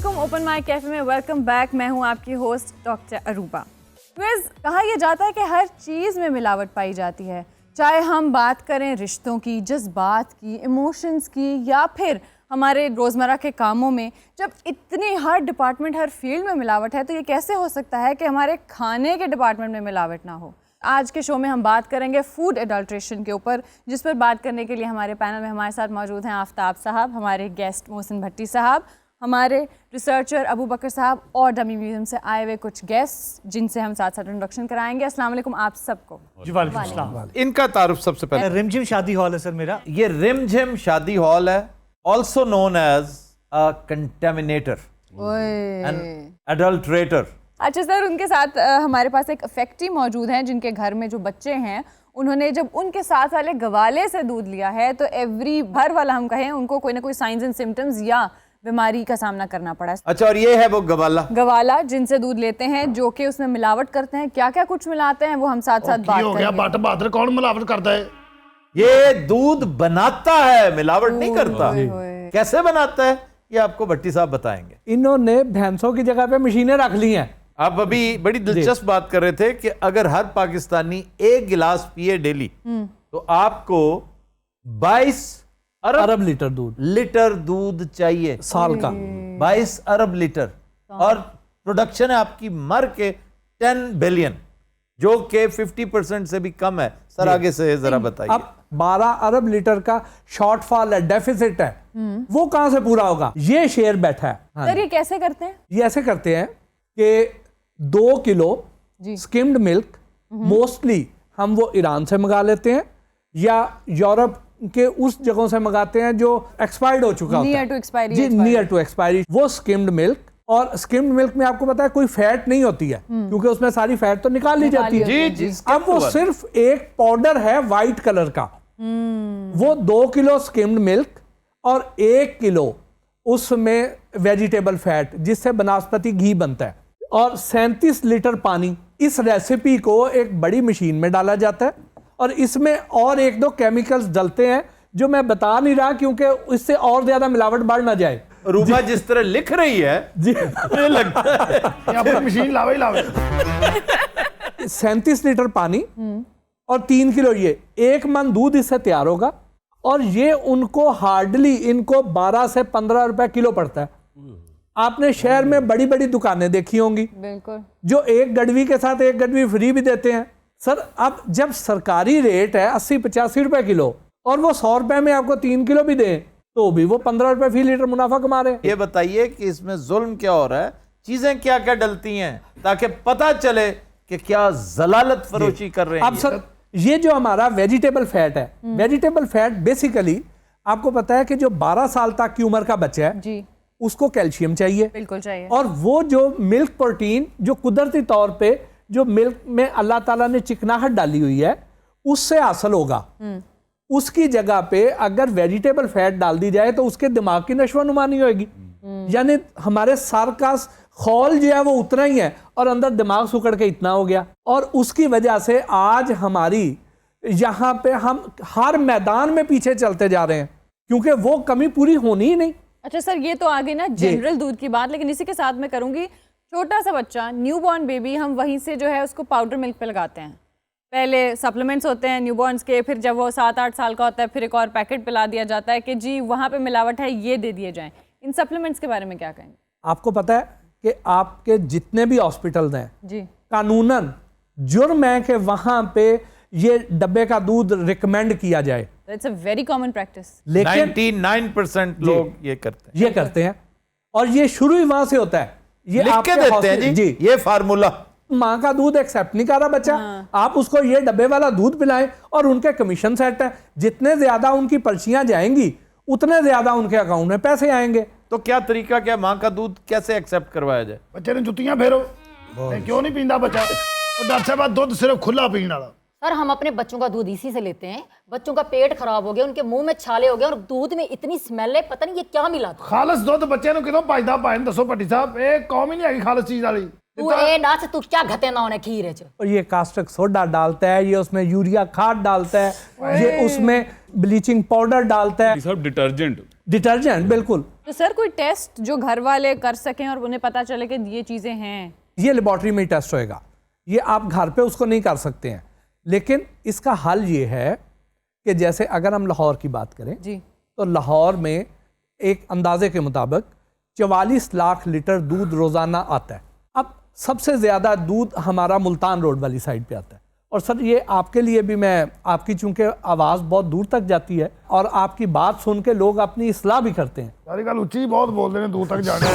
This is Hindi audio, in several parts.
अस्सलामुअलैकुम। ओपन माय कैफे में वेलकम बैक। मैं हूं आपकी होस्ट डॉक्टर अरूबा। कहा यह जाता है कि हर चीज़ में मिलावट पाई जाती है, चाहे हम बात करें रिश्तों की, जज्बात की, इमोशंस की, या फिर हमारे रोज़मर्रा के कामों में। जब इतनी हर डिपार्टमेंट, हर फील्ड में मिलावट है, तो ये कैसे हो सकता है कि हमारे खाने के डिपार्टमेंट में मिलावट ना हो। आज के शो में हम बात करेंगे फूड एडल्ट्रेशन के ऊपर, जिस पर बात करने के लिए हमारे पैनल में हमारे साथ मौजूद हैं आफ्ताब साहब, हमारे गेस्ट मोहसिन भट्टी साहब, हमारे रिसर्चर अबू बकर साहब और डमी म्यूजियम से आए हुए कुछ गेस्ट जिनसे हम साथ साथ इंट्रोडक्शन कराएंगे। अस्सलाम वालेकुम आप सबको। जी वालेकुम अस्सलाम। इनका तारुफ सबसे पहले। रिमझिम शादी हॉल है सर मेरा। ये रिमझिम शादी हॉल है, also known as a contaminator, an adulterator. अच्छा सर, उनके साथ हमारे पास एक अफेक्टी मौजूद हैं जिनके घर में जो बच्चे हैं, उन्होंने जब उनके साथ वाले गवाले से दूध लिया है तो एवरी भर वाला हम कहें उनको कोई ना कोई साइंस एंड सिम्टम्स या बीमारी का सामना करना पड़ा। अच्छा, और ये है वो गवाला जिनसे दूध लेते हैं, जो कि उसमें मिलावट करते हैं। क्या क्या कुछ मिलाते हैं वो हम साथ साथ बात करेंगे। बहादुर कौन मिलावट करता है? ये दूध बनाता है, मिलावट नहीं करता। कैसे बनाता है ये आपको भट्टी साहब बताएंगे। इन्होंने भैंसों की जगह पे मशीनें रख ली हैं। आप अभी बड़ी दिलचस्प बात कर रहे थे कि अगर हर पाकिस्तानी एक गिलास पिए डेली तो आपको 22 अरब लीटर दूध चाहिए साल का। 22 अरब लीटर, और प्रोडक्शन है आपकी मर के 10 बिलियन, जो कि 50% से भी कम है। सर आगे से जरा बताइए। अब 12 अरब लीटर का शॉर्टफॉल है, डेफिसिट है, वो कहां से पूरा होगा? ये शेयर बैठा है। सर ये कैसे करते हैं? ये ऐसे करते हैं कि 2 किलो स्किम्ड मिल्क मोस्टली हम वो ईरान से मंगा लेते हैं या यूरोप के उस जगहों से मंगाते हैं जो एक्सपायर्ड हो चुका होता है, नियर टू एक्सपायरी। जी, नियर टू एक्सपायरी। वो स्किम्ड मिल्क, और स्किम्ड मिल्क में आपको पता है कोई फैट नहीं होती है, क्योंकि उसमें सारी फैट तो निकाल ली जाती है। जी जी। अब वो सिर्फ एक पाउडर है वाइट कलर का। वो 2 किलो स्किम्ड मिल्क और 1 किलो उसमें वेजिटेबल फैट, जिससे बनास्पति घी बनता है, और 37 लीटर पानी। इस रेसिपी को एक बड़ी मशीन में डाला जाता है और इसमें और 1-2 केमिकल्स डलते हैं जो मैं बता नहीं रहा, क्योंकि इससे और ज्यादा मिलावट बढ़ ना जाए। रूबा जिस तरह लिख रही है जी, मुझे लगता है मशीन लावे 37 लीटर पानी और 3 किलो ये 1 मन दूध इससे तैयार होगा, और ये उनको हार्डली इनको 12 से 15 रुपए किलो पड़ता है। आपने शहर में बड़ी बड़ी दुकानें देखी होंगी, बिल्कुल, जो एक गडवी के साथ एक गडवी फ्री भी देते हैं। सर अब जब सरकारी रेट है 80-85 रुपए किलो और वो 100 रुपए में आपको 3 किलो भी दें तो भी वो 15 रुपए फी लीटर मुनाफा कमा रहे हैं। ये बताइए कि इसमें जुल्म क्या हो रहा है, चीजें क्या क्या डलती हैं, ताकि पता चले कि क्या जलालत फरोशी कर रहे हैं। अब सर ये जो हमारा वेजिटेबल फैट है, वेजिटेबल फैट बेसिकली आपको पता है कि जो 12 साल तक की उम्र का बच्चा है जी, उसको कैल्शियम चाहिए, बिल्कुल चाहिए। और वो जो मिल्क प्रोटीन जो कुदरती तौर पे जो मिल्क में अल्लाह ताला ने चिकनाहट डाली हुई है उससे हासिल होगा। उसकी जगह पे अगर वेजिटेबल फैट डाल दी जाए तो उसके दिमाग की नशोनुमा नहीं होगी। यानी हमारे सर का खौल जो है वो उतना ही है और अंदर दिमाग सुकड़ के इतना हो गया, और उसकी वजह से आज हमारी यहाँ पे हम हर मैदान में पीछे चलते जा रहे हैं, क्योंकि वो कमी पूरी होनी ही नहीं। अच्छा सर, ये तो आगे ना जनरल दूध की बात, लेकिन इसी के साथ मैं करूंगी छोटा सा बच्चा, न्यूबॉर्न बेबी, हम वहीं से जो है उसको पाउडर मिल्क पे लगाते हैं। पहले सप्लीमेंट्स होते हैं न्यूबॉर्न्स के, फिर जब वो 7-8 साल का होता है फिर एक और पैकेट पिला दिया जाता है कि जी वहाँ पे मिलावट है, ये दे दिए जाएं। इन सप्लीमेंट्स के बारे में क्या कहेंगे? आपको पता है कि आपके जितने भी हॉस्पिटल हैं जी, कानूनन जुर्म है कि वहां पे ये डब्बे का दूध रिकमेंड किया जाए। It's a very common practice, लेकिन 99% लोग ये करते हैं। और ये शुरू ही वहां से होता है। ये लिख के देते हैं जी ये फार्मूला। माँ का दूध एक्सेप्ट नहीं कर रहा बच्चा, आप उसको ये डब्बे वाला दूध पिलाएं, और उनके कमीशन सेट है, जितने ज्यादा उनकी पर्चियां जाएंगी उतने ज्यादा उनके अकाउंट में पैसे आएंगे। तो क्या तरीका, क्या माँ का दूध कैसे एक्सेप्ट करवाया जाए? बच्चे ने जुत्तियां फेरो, क्यों नहीं पींदा बच्चा? और डॉक्टर साहब दूध सिर्फ खुला पीने वाला। सर हम अपने बच्चों का दूध इसी से लेते हैं। बच्चों का पेट खराब हो गया, उनके मुंह में छाले हो गए और दूध में इतनी स्मेल है, पता नहीं ये क्या मिला था। खालस दूध बच्चे ने कितों पाइदा पाए दसो भट्टी साहब, एक कौम ही नहीं है खालस चीज वाली। तू ए ना से तू क्या घटे ना होने खीर है। और ये कास्टिक सोडा डालता है, ये उसमें यूरिया खाद डालता है, ये उसमें ब्लीचिंग पाउडर डालता है। सब डिटर्जेंट डिटर्जेंट, बिल्कुल। तो सर कोई टेस्ट जो घर वाले कर सकें और उन्हें पता चले कि ये चीज़ें हैं? ये लेबॉर्ट्री में टेस्ट होएगा, ये आप घर पे उसको नहीं कर सकते हैं। लेकिन इसका हल ये है कि जैसे अगर हम लाहौर की बात करें जी, तो लाहौर में एक अंदाजे के मुताबिक 44 लाख लीटर दूध रोज़ाना आता है। अब सबसे ज़्यादा दूध हमारा मुल्तान रोड वाली साइड पे आता है। और सर ये आपके लिए भी, मैं आपकी चूंकि आवाज़ बहुत दूर तक जाती है और आपकी बात सुन के लोग अपनी इस्लाह भी करते हैं। सारी गल उच्ची बहुत बोलते हैं, दूर तक जाने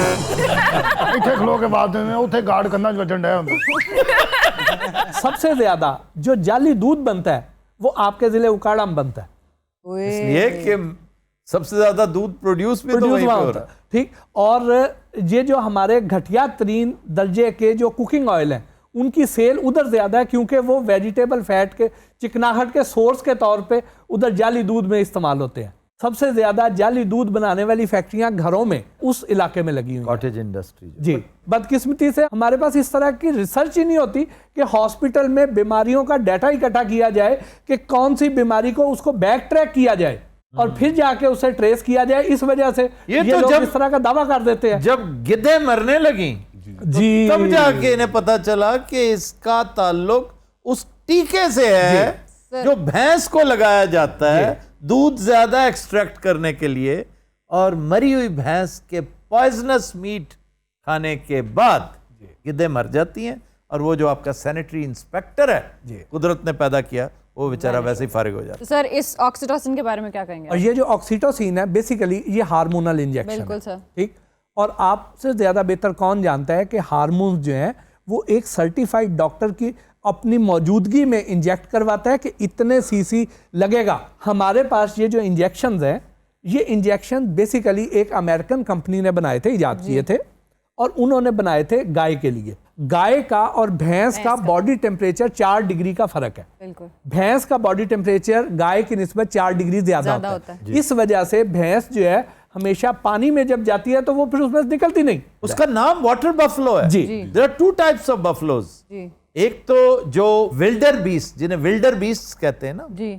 इतने खलो के बाद उथे गार्ड करना वजन डया होंदा। सबसे ज़्यादा जो जाली दूध बनता है वो आपके ज़िले उकाड़ा में बनता है। इसलिए कि सबसे ज्यादा दूध प्रोड्यूस भी तो प्रोड्यूस वहीं पे वहाँ हो होता रहा है, है। ठीक। और ये जो हमारे घटिया तरीन दर्जे के जो कुकिंग ऑयल हैं उनकी सेल उधर ज़्यादा है, क्योंकि वो वेजिटेबल फैट के चिकनाहट के सोर्स के तौर पे उधर जाली दूध में इस्तेमाल होते हैं। सबसे ज़्यादा जाली दूध बनाने वाली फैक्ट्रियां घरों में उस इलाके में लगी हुई हैं। कॉटेज इंडस्ट्री जी, बदकिस्मती से हमारे पास इस तरह की रिसर्च ही नहीं होती कि हॉस्पिटल में बीमारियों का डाटा इकट्ठा किया जाए कि कौन सी बीमारी को उसको बैक ट्रैक किया जाए और फिर जाके उसे ट्रेस किया जाए। इस वजह से ये ये तो लोग जब- इस तरह का दावा कर देते हैं। जब गिद्धे मरने लगी जी, तब जाके इन्हें पता चला कि इसका ताल्लुक उस टीके से है जो भैंस को लगाया जाता है दूध ज्यादा एक्सट्रैक्ट करने के लिए, और मरी हुई भैंस के पॉइजनस मीट खाने के बाद गिद्धे मर जाती हैं, और वो जो आपका सैनिटरी इंस्पेक्टर है कुदरत ने पैदा किया वो बेचारा वैसे ही फारिग हो जाता तो सर इस ऑक्सीटोसिन के बारे में क्या कहेंगे? और ये जो ऑक्सीटोसिन है बेसिकली ये हार्मोनल इंजेक्शन बिल्कुल है, सर। ठीक। और आपसे ज़्यादा बेहतर कौन जानता है कि हार्मोन्स जो हैं वो एक सर्टिफाइड डॉक्टर की अपनी मौजूदगी में इंजेक्ट करवाता है कि इतने सीसी लगेगा। हमारे पास ये जो इंजेक्शंस हैं, ये इंजेक्शन बेसिकली एक अमेरिकन कंपनी ने बनाए थे, इजाद किए थे, और उन्होंने बनाए थे गाय के लिए। गाय का और भैंस का बॉडी टेम्परेचर 4 डिग्री का फर्क है। बिल्कुल। भैंस का बॉडी टेम्परेचर गाय की निस्बत 4 डिग्री ज्यादा होता है। इस वजह से भैंस जो है हमेशा पानी में जब जाती है तो वो फिर उसमें से निकलती नहीं। उसका नाम वाटर बफलो है। जी। There are two types of buffaloes. जी एक तो जो विल्डर बीस्ट, जिन्हें विल्डर बीस्ट कहते हैं ना, जी,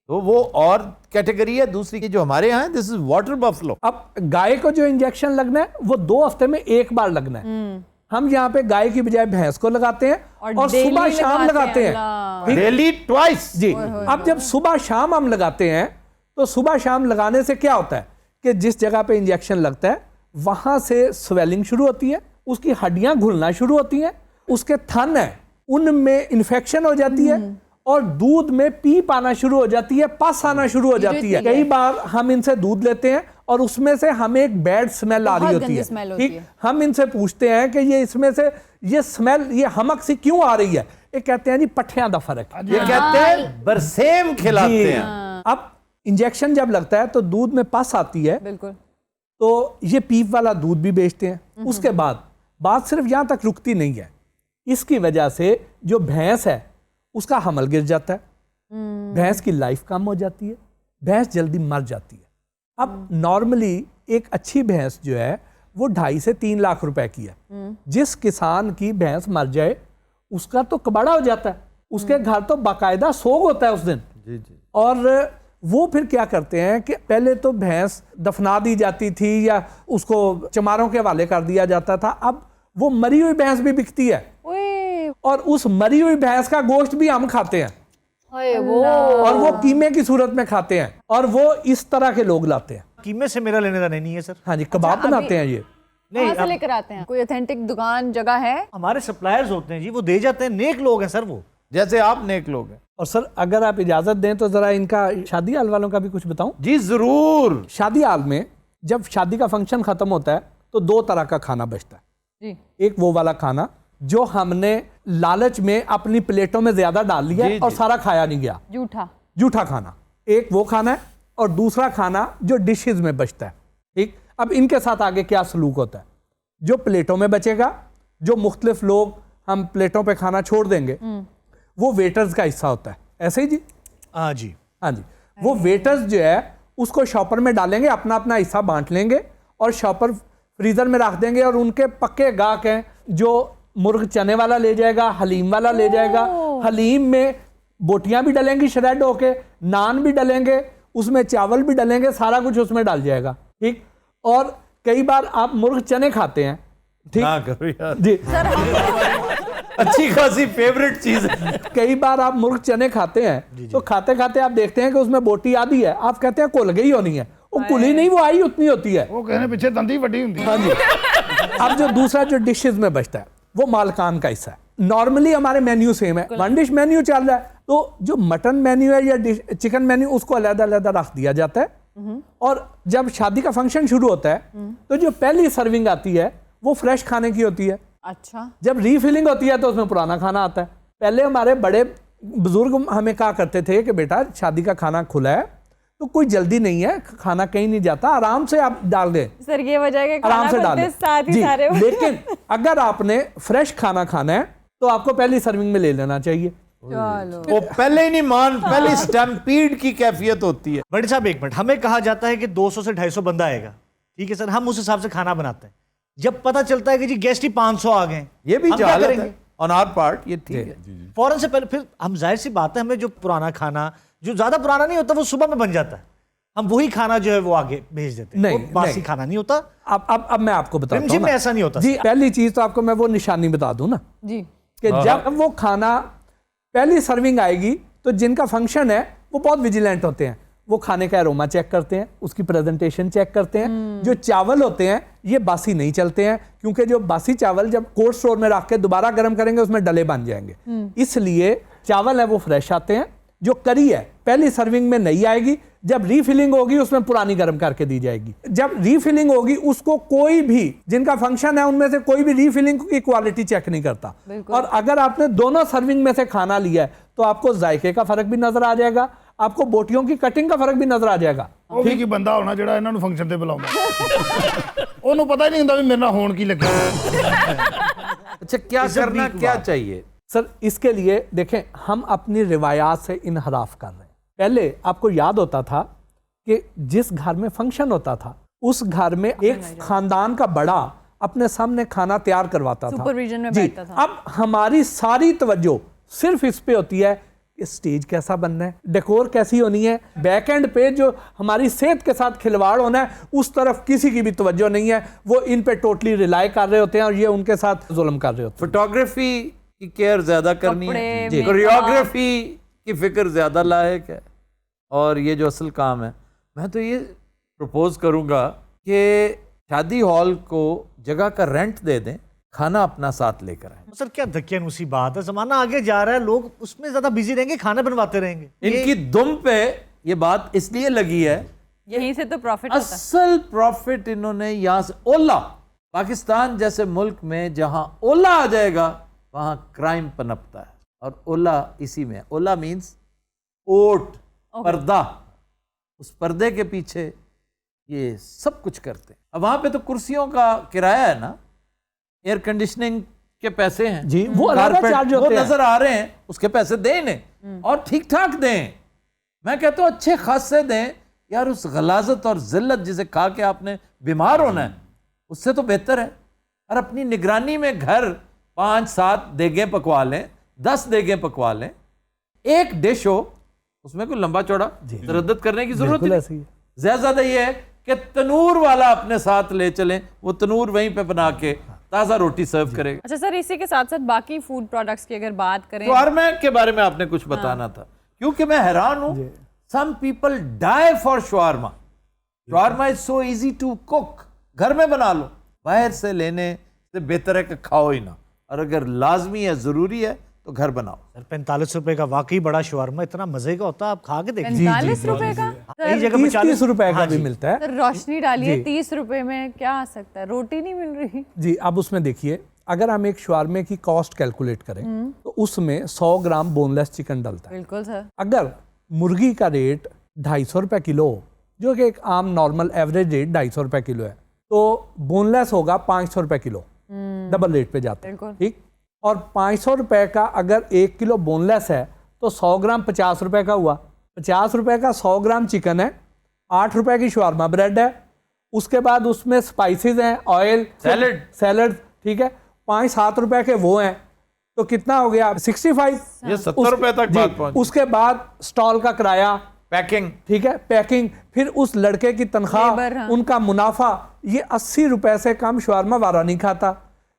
तो वो और कैटेगरी है। दूसरी की जो हमारे यहाँ है, दिस इज वाटर बफलो। अब गाय को जो इंजेक्शन लगना है वो 2 हफ्ते में एक बार लगना है। हम यहाँ पे गाय की बजाय भैंस को लगाते हैं और daily सुबह शाम लगाते हैं। अल्लाह। ठीक? Daily twice. जी। अब जब सुबह शाम हम लगाते हैं तो सुबह शाम लगाने से क्या होता है कि जिस जगह पे इंजेक्शन लगता है वहां से स्वेलिंग शुरू होती है, उसकी हड्डियां घुलना शुरू होती हैं, उसके थन है उनमें इन्फेक्शन हो जाती है और दूध में पीप आना शुरू हो जाती है, पस आना शुरू हो जाती है। कई बार हम इनसे दूध लेते हैं और उसमें से हमें एक बैड स्मेल आ रही होती गंदी स्मेल है। होती ठीक, है। हम इनसे पूछते हैं कि ये इसमें से ये स्मेल, ये हमक सी क्यों आ रही है? ये कहते हैं जी पट्ठियां दा फर्क है। ये कहते हैं बरसेम खिलाते जी। हैं। अब इंजेक्शन जब लगता है तो दूध में पस आती है, बिल्कुल। तो ये पीप वाला दूध भी बेचते हैं। उसके बाद बात सिर्फ यहाँ तक रुकती नहीं है, इसकी वजह से जो भैंस है उसका हमल गिर जाता है, भैंस की लाइफ कम हो जाती है, भैंस जल्दी मर जाती है। अब नॉर्मली एक अच्छी भैंस जो है वो 2.5 से 3 लाख रुपए की है। जिस किसान की भैंस मर जाए उसका तो कबाड़ा हो जाता है, उसके घर तो बाकायदा सोग होता है उस दिन। जी जी। और वो फिर क्या करते हैं कि पहले तो भैंस दफना दी जाती थी या उसको चमारों के हवाले कर दिया जाता था, अब वो मरी हुई भैंस भी बिकती है ओए, और उस मरी हुई भैंस का गोश्त भी हम खाते हैं ओए वो और वो कीमे की सूरत में खाते हैं, और वो इस तरह के लोग लाते हैं। कीमे से मेरा लेने देना नहीं है सर। हाँ जी, कबाब बनाते हैं ये। कहाँ से लेकर आते हैं? कोई ऑथेंटिक दुकान जगह है? हमारे सप्लायर्स होते हैं जी, वो दे जाते हैं, नेक लोग हैं सर वो। जैसे आप नेक लोग हैं। और सर अगर आप इजाजत दें तो जरा इनका शादी हाल वालों का भी कुछ बताऊं। जी जरूर। शादी हाल में जब शादी का फंक्शन खत्म होता है तो 2 तरह का खाना बचता है। जी, एक वो वाला खाना जो हमने लालच में अपनी प्लेटों में ज्यादा डाल लिया जी, और जी। सारा खाया नहीं गया, जूठा। जूठा खाना। एक वो खाना है और दूसरा खाना जो डिशेज में बचता है। ठीक, अब इनके साथ आगे क्या सलूक होता है? जो प्लेटों में बचेगा, जो मुख्तलिफ लोग हम प्लेटों पे खाना छोड़ देंगे, वो वेटर्स का हिस्सा होता है। ऐसे ही जी? हाँ जी। हाँ जी। वो वेटर्स जो है उसको शॉपर में डालेंगे, अपना अपना हिस्सा बांट लेंगे और शॉपर फ्रीजर में रख देंगे, और उनके पक्के गाहक हैं जो मुर्ग चने वाला ले जाएगा, हलीम वाला ले जाएगा। हलीम में बोटियां भी डलेंगी श्रेड होके, नान भी डलेंगे, उसमें चावल भी डलेंगे, सारा कुछ उसमें डाल जाएगा। ठीक। और कई बार आप मुर्ग चने खाते हैं, ठीक, ना करो यार, जी, अच्छी खासी फेवरेट चीज है। कई बार आप मुर्ग चने खाते हैं तो खाते खाते आप देखते हैं कि उसमें बोटी आधी है, आप कहते हैं कुल गई होनी है, वो कुली नहीं, वो आई उतनी होती है। वो कहने पीछे दंदी वड्डी हुंदी है। हाँ जी। अब जो दूसरा जो डिशेस में बचता है वो मालकान का हिस्सा है। नॉर्मली हमारे मेन्यू सेम है, वन डिश मेन्यू चल रहा है, तो जो मटन मेन्यू है या चिकन मेन्यू उसको अलग अलग रख दिया जाता है। और जब शादी का फंक्शन शुरू होता है तो जो पहली सर्विंग आती है वो फ्रेश खाने की होती है। अच्छा, जब रीफिलिंग होती है तो उसमें पुराना खाना आता है। पहले हमारे बड़े बुजुर्ग हमें कहा करते थे कि बेटा शादी का खाना खुला है तो कोई जल्दी नहीं है, खाना कहीं नहीं जाता, आराम से आप डाल दें, सर ये वजह है कि आराम खाना से डाल खुलते दें साथ ही जी। सारे लेकिन अगर आपने फ्रेश खाना खाना है तो आपको पहली सर्विंग में ले लेना चाहिए। चलो, वो पहले ही नहीं मान, पहले स्टैम्पीड की कैफियत होती है। बड़े साहब एक मिनट, हमें कहा जाता है कि 200 से 250 बंदा आएगा, ठीक है सर, हम उस हिसाब से खाना बनाते हैं। जब पता चलता है कि जी गेस्ट ही 500 आ गए, ये भी हम क्या जहालत करेंगे? है ऑन आवर पार्ट, ये ठीक है। फौरन से पहले फिर हम, जाहिर सी बात है, हमें जो पुराना खाना जो ज्यादा पुराना नहीं होता वो सुबह में बन जाता है, हम वही खाना जो है वो आगे भेज देते हैं। नहीं, वो बासी नहीं। खाना नहीं होता। अब मैं आपको बताता रिमझिम हूँ में ना। ऐसा नहीं होता जी, पहली चीज तो आपको मैं वो निशानी बता दूं ना जी, कि जब वो खाना पहली सर्विंग आएगी तो जिनका फंक्शन है वो बहुत विजिलेंट होते हैं, वो खाने का अरोमा चेक करते हैं, उसकी प्रेजेंटेशन चेक करते हैं। जो चावल होते हैं ये बासी नहीं चलते हैं, क्योंकि जो बासी चावल जब कोल्ड स्टोर में रख के दोबारा गर्म करेंगे उसमें डले बन जाएंगे, इसलिए चावल है वो फ्रेश आते हैं। जो करी है पहली सर्विंग में नहीं आएगी, जब रीफिलिंग होगी उसमें पुरानी गर्म करके दी जाएगी। जब रीफिलिंग होगी उसको कोई भी, जिनका फंक्शन है उनमें से कोई भी रीफिलिंग की क्वालिटी चेक नहीं करता। और अगर आपने दोनों सर्विंग में से खाना लिया है तो आपको जायके का फर्क भी नजर आ जाएगा, आपको बोटियों की कटिंग का फर्क भी नजर आ जाएगा। ਉਹ ਵੀ ਕੀ ਬੰਦਾ ਹੋਣਾ ਜਿਹੜਾ ਇਹਨਾਂ ਨੂੰ ਫੰਕਸ਼ਨ ਤੇ ਬੁਲਾਉਂਦਾ ਉਹਨੂੰ ਪਤਾ ਹੀ ਨਹੀਂ ਹੁੰਦਾ ਵੀ ਮੇਰੇ ਨਾਲ ਹੋਣ ਕੀ ਲੱਗਾ। अच्छा, क्या करना क्या चाहिए? सर इसके लिए देखें, हम अपनी रिवायात से इनहराफ कर रहे हैं। पहले आपको याद होता था कि जिस घर में फंक्शन होता था उस घर में एक खानदान का बड़ा अपने सामने खाना तैयार करवाता था, सुपरविजन में जी। बैठता था। अब हमारी सारी तवज्जो सिर्फ इस पे होती है कि स्टेज कैसा बनना है, डेकोर कैसी होनी है, बैक एंड पे जो हमारी सेहत के साथ खिलवाड़ होना है उस तरफ किसी की भी तवज्जो नहीं है। वो इन पे टोटली रिलाई कर रहे होते हैं और ये उनके साथ जुल्म कर रहे होते हैं। फोटोग्राफी की केयर ज्यादा करनी कपड़े, है, मेकअप। कोरियोग्राफी की फिक्र ज्यादा लायक है। और ये जो असल काम है, मैं तो ये प्रपोज करूंगा कि शादी हॉल को जगह का रेंट दे दें, खाना अपना साथ लेकर आए। सर क्या धक्यानुसी बात है, जमाना आगे जा रहा है, लोग उसमें ज्यादा बिजी रहेंगे, खाना बनवाते रहेंगे। इनकी दुम पे ये बात इसलिए लगी है, यहीं से तो प्रॉफिट होता है। असल प्रॉफिट इन्होंने यहाँ से, ओला, पाकिस्तान जैसे मुल्क में जहां ओला आ जाएगा वहां क्राइम पनपता है। और ओला इसी में, ओला मीन्स ओट, पर्दा, उस पर्दे के पीछे ये सब कुछ करते हैं। अब वहां पे तो कुर्सियों का किराया है ना, एयर कंडीशनिंग के पैसे हैं जी, वो अलग कारपेट चार्ज वो होते हैं। नजर आ रहे हैं, उसके पैसे दें इन्हें और ठीक ठाक दें। मैं कहता हूं अच्छे खासे दें यार। उस गलाजत और जिल्लत जिसे खा के आपने बीमार होना है उससे तो बेहतर है। और अपनी निगरानी में घर 5-7 देगें पकवा लें, 10 देगें पकवा लें, एक डिश हो, उसमें कोई लंबा चौड़ा तरद्दत करने की जरूरत बिल्कुल नहीं। ऐसे ही है। ज्यादा ये है कि तनूर वाला अपने साथ ले चलें, वो तनूर वहीं पे बना के ताज़ा रोटी सर्व करेगा। अच्छा सर, इसी के साथ साथ बाकी फूड प्रोडक्ट्स की अगर बात करें, शवारमा के बारे में आपने कुछ बताना था, क्योंकि मैं हैरान हूं, some people die for shawarma. Shawarma is so easy to cook, घर में बना लो, बाहर से लेने से बेहतर है कि खाओ ही ना। और अगर लाजमी है, जरूरी है, तो घर बनाओ। सर 45 रुपए का वाकई बड़ा शवारमा इतना मजे का होता है, आप खा के देखिए। 45 रुपए का? कई जगह पे 30 रुपए का हाँ भी जी। मिलता है। सर रोशनी डालिए, 30 रुपए में क्या आ सकता है? रोटी नहीं मिल रही। जी, अब उसमें देखिए, अगर हम एक शवारमे की कॉस्ट कैलकुलेट करें तो उसमें 100 ग्राम बोनलेस चिकन डलता है। बिल्कुल सर। अगर मुर्गी का रेट 250 रुपए किलो, जो कि एक आम नॉर्मल एवरेज रेट 250 रुपए किलो है, तो बोनलेस होगा 500 रुपए किलो, डबल रेट पे जाता है। बिल्कुल। ठीक। और 500 रुपए का अगर 1 किलो बोनलेस है तो 100 ग्राम 50 रुपए का हुआ। 50 रुपए का 100 ग्राम चिकन है, 8 रुपए की शवारमा ब्रेड है, उसके बाद उसमें स्पाइसेस हैं, ऑयल, सैलड, ठीक है, 5-7 रुपए के वो हैं, तो कितना हो गया? 65। ये 70 रुपए तक बात पहुंच। उसके बाद स्टॉल का किराया, पैकिंग, ठीक है, पैकिंग, फिर उस लड़के की तनख्वाह, लेबर, हाँ। उनका मुनाफा, ये 80 रुपए से कम शवारमा वाला नहीं खाता।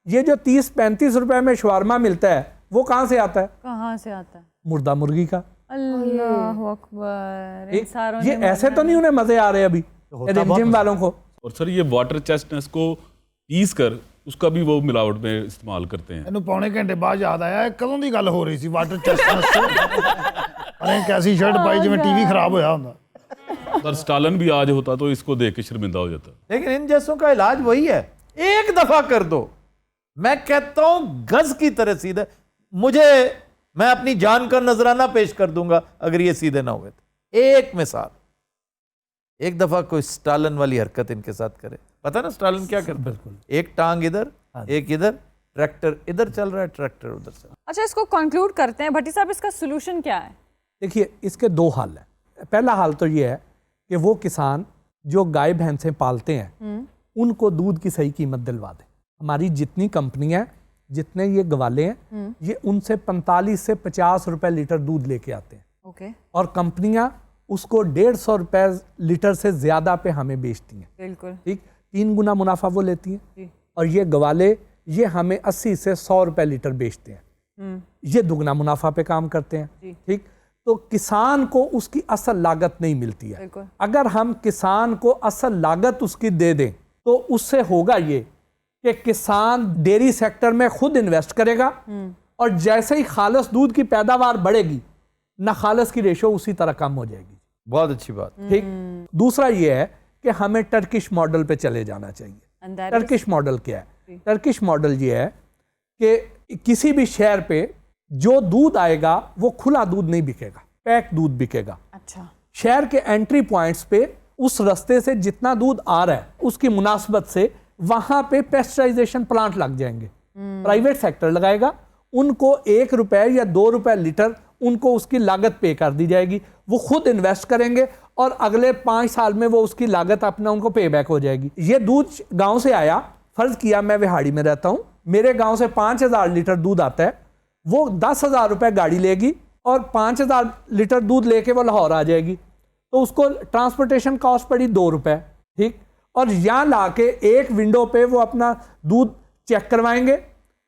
ये जो 30-35 रुपए में शवारमा मिलता है वो कहाँ से आता है? कहाँ से आता है? मुर्दा मुर्गी का। अल्लाह अकबर, इन सारों ये ने ऐसे तो नहीं उन्हें मजे आ रहे अभी जिम वालों को। और सर ये वाटर चेस्टनट्स को पीस कर उसका भी वो मिलावट में इस्तेमाल करते हैं। ਇਹਨੂੰ ਪੌਣੇ ਘੰਟੇ ਬਾਅਦ ਯਾਦ ਆਇਆ ਕਦੋਂ ਦੀ ਗੱਲ ਹੋ ਰਹੀ ਸੀ ਵਾਟਰ ਚੈਸਟਨਟ ਅਰੇ ਕੈਸੀ ਸ਼ਰਟ ਪਾਈ ਜਿਵੇਂ ਟੀਵੀ ਖਰਾਬ ਹੋਇਆ ਹੁੰਦਾ। सर स्टालन भी आज होता तो इसको देख के शर्मिंदा हो जाता। लेकिन इन जैसों का इलाज वही है, एक दफा कर दो। मैं कहता हूं गज की तरह सीधे, मैं अपनी जान का नजराना पेश कर दूंगा अगर ये सीधे ना हुए तो। एक मिसाल, एक दफा कोई स्टालन वाली हरकत इनके साथ करे, पता ना स्टालन क्या करता? बिल्कुल। एक टांग इधर, एक इधर, ट्रैक्टर इधर चल रहा है, ट्रैक्टर उधर चल रहा है। अच्छा, इसको कंक्लूड करते हैं। भट्टी साहब, इसका सोल्यूशन क्या है? देखिए, इसके दो हल हैं। पहला हाल तो ये है कि वो किसान जो गाय भैंसें पालते हैं उनको दूध की सही कीमत दिलवा दें। हमारी जितनी कंपनियां, जितने ये गवाले हैं, ये उनसे 45 से 50 रुपए लीटर दूध लेके आते हैं। ओके, और कंपनियां उसको 150 रुपए लीटर से ज्यादा पे हमें बेचती हैं। बिल्कुल। ठीक, 3 गुना मुनाफा वो लेती हैं। जी। और ये गवाले ये हमें 80 से 100 रुपए लीटर बेचते हैं। ये दुगना मुनाफा पे काम करते हैं। ठीक, तो किसान को उसकी असल लागत नहीं मिलती है। बिल्कुल। अगर हम किसान को असल लागत उसकी दे दें तो उससे होगा ये कि किसान डेयरी सेक्टर में खुद इन्वेस्ट करेगा और जैसे ही खालस दूध की पैदावार बढ़ेगी ना खालस की रेशो उसी तरह कम हो जाएगी। बहुत अच्छी बात। ठीक, दूसरा ये है कि हमें टर्किश मॉडल पे चले जाना चाहिए। टर्किश मॉडल क्या है? टर्किश मॉडल ये है कि किसी भी शहर पे जो दूध आएगा वो खुला दूध नहीं बिकेगा, पैक दूध बिकेगा। अच्छा। शहर के एंट्री पॉइंट्स पे उस रास्ते से जितना दूध आ रहा है उसकी मुनासबत से वहां पे पेस्चराइजेशन प्लांट लग जाएंगे। प्राइवेट सेक्टर लगाएगा, उनको 1 रुपए या 2 रुपए लीटर उनको उसकी लागत पे कर दी जाएगी। वो खुद इन्वेस्ट करेंगे और अगले 5 साल में वो उसकी लागत अपना उनको पे बैक हो जाएगी। ये दूध गांव से आया, फर्ज किया मैं विहाड़ी में रहता हूं, मेरे गांव से 5000 लीटर दूध आता है, वो 10,000 रुपए गाड़ी लेगी और 5000 लीटर दूध लेके वो लाहौर आ जाएगी, तो उसको ट्रांसपोर्टेशन कॉस्ट पड़ी 2 रुपए। ठीक, और यहाँ लाके एक विंडो पे वो अपना दूध चेक करवाएंगे,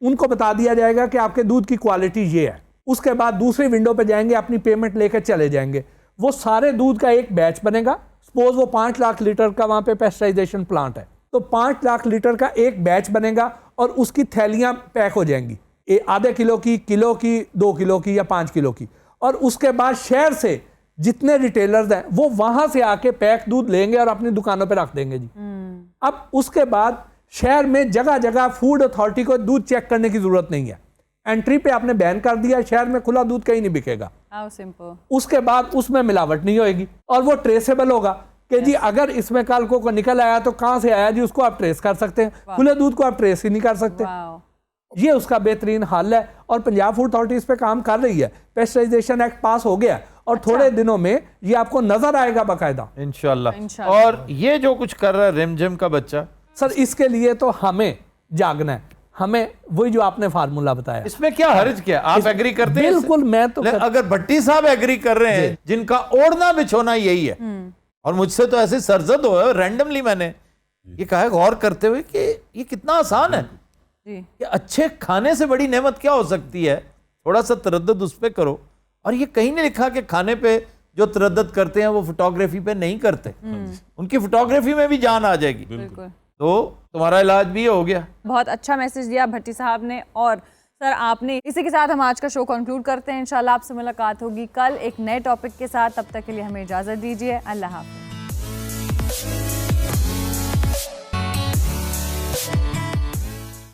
उनको बता दिया जाएगा कि आपके दूध की क्वालिटी ये है। उसके बाद दूसरी विंडो पे जाएंगे, अपनी पेमेंट लेकर चले जाएंगे। वो सारे दूध का एक बैच बनेगा। सपोज वो 5 लाख लीटर का वहां पे पेस्चराइजेशन प्लांट है, तो 5 लाख लीटर का एक बैच बनेगा और उसकी थैलियां पैक हो जाएंगी, आधे किलो की, 2 किलो की या 5 किलो की। और उसके बाद शहर से जितने रिटेलर्स हैं वो वहां से आके पैक दूध लेंगे और अपनी दुकानों पे रख देंगे जी। अब उसके बाद शहर में जगह जगह फूड अथॉरिटी को दूध चेक करने की जरूरत नहीं है। एंट्री पे आपने बैन कर दिया, शहर में खुला दूध कहीं नहीं बिकेगा। How simple. उसके बाद उसमें मिलावट नहीं होगी और वो ट्रेसेबल होगा कि जी अगर इसमें कल को निकल आया तो कहां से आया जी, उसको आप ट्रेस कर सकते हैं। खुले दूध को आप ट्रेस ही नहीं कर सकते। ये उसका बेहतरीन हल है और पंजाब फूड अथॉरिटी इस पे काम कर रही है। पेस्चराइजेशन एक्ट पास हो गया और थोड़े दिनों में ये आपको नजर आएगा बाकायदा, इंशाल्लाह। और ये जो कुछ कर रहा है रिमझिम का बच्चा, सर इसके लिए तो हमें जागना है। हमें वही जो आपने फार्मूला बताया, इसमें क्या हर्ज क्या? आप एग्री करते हैं? बिल्कुल, मैं तो अगर भट्टी साहब एग्री कर रहे हैं, जिनका ओढ़ना बिछोना यही है, और मुझसे तो ऐसे सरजद हो रैंडमली मैंने ये कहा गौर करते हुए कि ये कितना आसान है कि अच्छे खाने से बड़ी नेमत क्या हो सकती है। थोड़ा सा तरद्दुद उस पर करो। और ये कहीं नहीं लिखा कि खाने पे जो तरद्दुद करते हैं वो फोटोग्राफी पे नहीं करते, उनकी फोटोग्राफी में भी जान आ जाएगी। तो तुम्हारा इलाज भी हो गया। बहुत अच्छा मैसेज दिया भट्टी साहब ने। और सर आपने, इसी के साथ हम आज का शो कंक्लूड करते हैं। इंशाल्लाह आपसे मुलाकात होगी कल एक नए टॉपिक के साथ। तब तक के लिए हमें इजाजत दीजिए। अल्लाह हाफ़िज़।